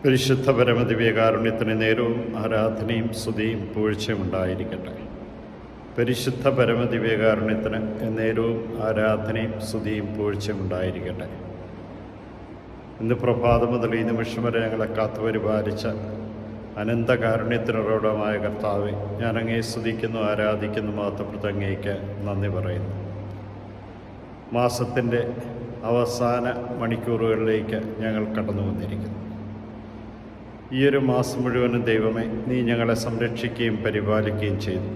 പരിശുദ്ധ പരമദിവ്യകാരുണ്യത്തിന് നേരവും ആരാധനയും സ്തുതിയും പുകഴ്ചയും ഉണ്ടായിരിക്കട്ടെ. പരിശുദ്ധ പരമദിവ്യകാരുണ്യത്തിന് നേരവും ആരാധനയും സ്തുതിയും പുകഴ്ചയും ഉണ്ടായിരിക്കട്ടെ. ഇന്ന് പ്രഭാതം മുതൽ ഈ നിമിഷം വരെ ഞങ്ങളെ കാത്തുപരിപാലിച്ച അനന്തകാരുണ്യത്തിനുറവിടമായ കർത്താവെ, ഞാൻ അങ്ങേ സ്തുതിക്കുന്നു, ആരാധിക്കുന്നു, മാത്രം അങ്ങേക്ക് നന്ദി പറയുന്നു. മാസത്തിൻ്റെ അവസാന മണിക്കൂറുകളിലേക്ക് ഞങ്ങൾ കടന്നു വന്നിരിക്കുന്നു. ഈയൊരു മാസം മുഴുവനും ദൈവമേ, നീ ഞങ്ങളെ സംരക്ഷിക്കുകയും പരിപാലിക്കുകയും ചെയ്തു.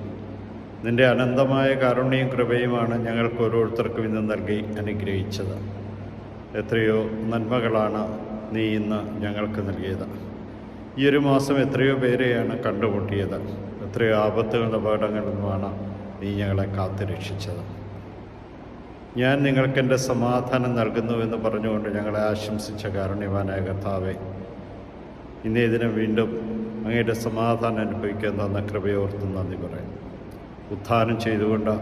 നിൻ്റെ അനന്തമായ കാരുണ്യവും കൃപയുമാണ് ഞങ്ങൾക്ക് ഓരോരുത്തർക്കും ഇന്ന് നൽകി അനുഗ്രഹിച്ചത്. എത്രയോ നന്മകളാണ് നീ ഇന്ന് ഞങ്ങൾക്ക് നൽകിയത്. ഈയൊരു മാസം എത്രയോ പേരെയാണ് കണ്ടുമുട്ടിയത്. എത്രയോ ആപത്തുകളുടെ അപകടങ്ങളിൽ നിന്നുമാണ് നീ ഞങ്ങളെ കാത്തുരക്ഷിച്ചത്. ഞാൻ നിങ്ങൾക്കെൻ്റെ സമാധാനം നൽകുന്നുവെന്ന് പറഞ്ഞുകൊണ്ട് ഞങ്ങളെ ആശംസിച്ച കാരുണ്യവാനായ കർത്താവേ, ഇന്നേ ദിനം വീണ്ടും അങ്ങയുടെ സമാധാനം അനുഭവിക്കാൻ തന്ന കൃപയോർത്ത് നന്ദി പറയുന്നു. ഉത്ഥാനം ചെയ്തുകൊണ്ട്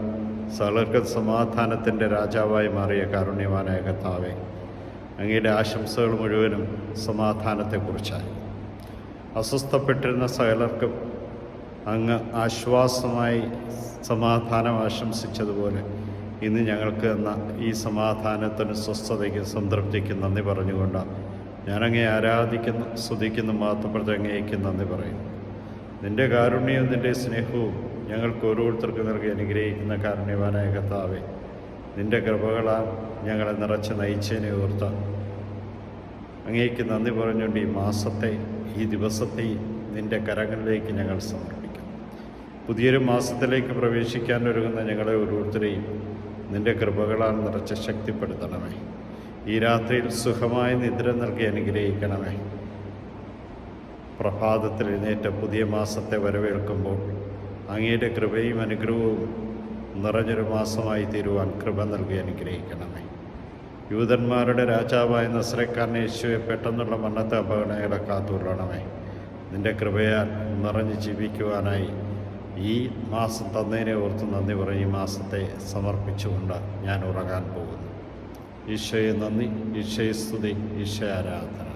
സകലർക്കും സമാധാനത്തിൻ്റെ രാജാവായി മാറിയ കാരുണ്യവാനായ കർത്താവേ, അങ്ങയുടെ ആശംസകൾ മുഴുവനും സമാധാനത്തെക്കുറിച്ചായി. അസ്വസ്ഥപ്പെട്ടിരുന്ന സകലർക്കും അങ്ങ് ആശ്വാസമായി സമാധാനം ആശംസിച്ചതുപോലെ ഇന്ന് ഞങ്ങൾക്ക് തന്ന ഈ സമാധാനത്തിന്, സ്വസ്ഥതയ്ക്കും സംതൃപ്തിക്കും നന്ദി പറഞ്ഞുകൊണ്ട് ഞാനങ്ങേ ആരാധിക്കുന്നു, സ്തുതിക്കുന്നു, മാത്രം അങ്ങേക്ക് നന്ദി പറയുന്നു. നിൻ്റെ കാരുണ്യവും നിൻ്റെ സ്നേഹവും ഞങ്ങൾക്ക് ഓരോരുത്തർക്കും നൽകി അനുഗ്രഹിക്കുന്ന കാരുണ്യവാനായ കർത്താവേ, നിൻ്റെ കൃപകളാൽ ഞങ്ങളെ നിറച്ച് നയിച്ചതിനെ ഓർത്ത് അങ്ങേക്ക് നന്ദി പറഞ്ഞുകൊണ്ട് ഈ മാസത്തെ, ഈ ദിവസത്തെയും നിൻ്റെ കരങ്ങളിലേക്ക് ഞങ്ങൾ സമർപ്പിക്കും. പുതിയൊരു മാസത്തിലേക്ക് പ്രവേശിക്കാനൊരുങ്ങുന്ന ഞങ്ങളെ ഓരോരുത്തരെയും നിൻ്റെ കൃപകളാൽ നിറച്ച് ശക്തിപ്പെടുത്തണമേ. ഈ രാത്രിയിൽ സുഖമായ നിദ്ര നൽകി അനുഗ്രഹിക്കണമേ. പ്രഭാതത്തിൽ എഴുന്നേറ്റ പുതിയ മാസത്തെ വരവേൽക്കുമ്പോൾ അങ്ങയുടെ കൃപയും അനുഗ്രഹവും നിറഞ്ഞൊരു മാസമായി തീരുവാൻ കൃപ നൽകി അനുഗ്രഹിക്കണമേ. യൂതന്മാരുടെ രാജാവായ നസറേക്കാരൻ യേശുവെ പെട്ടെന്നുള്ള മരണത്തെ അപകടങ്ങളെ കാത്തുകൊള്ളണമേ. നിൻ്റെ കൃപയാൽ നിറഞ്ഞ് ജീവിക്കുവാനായി ഈ മാസം തന്നതിനെ ഓർത്ത് നന്ദി പറഞ്ഞ് ഈ മാസത്തെ സമർപ്പിച്ചുകൊണ്ട് ഞാൻ ഉറങ്ങാൻ പോകുന്നു. ഈശോയെ നന്ദി, ഈശോയെ സ്തുതി, ഈശോ ആരാധന.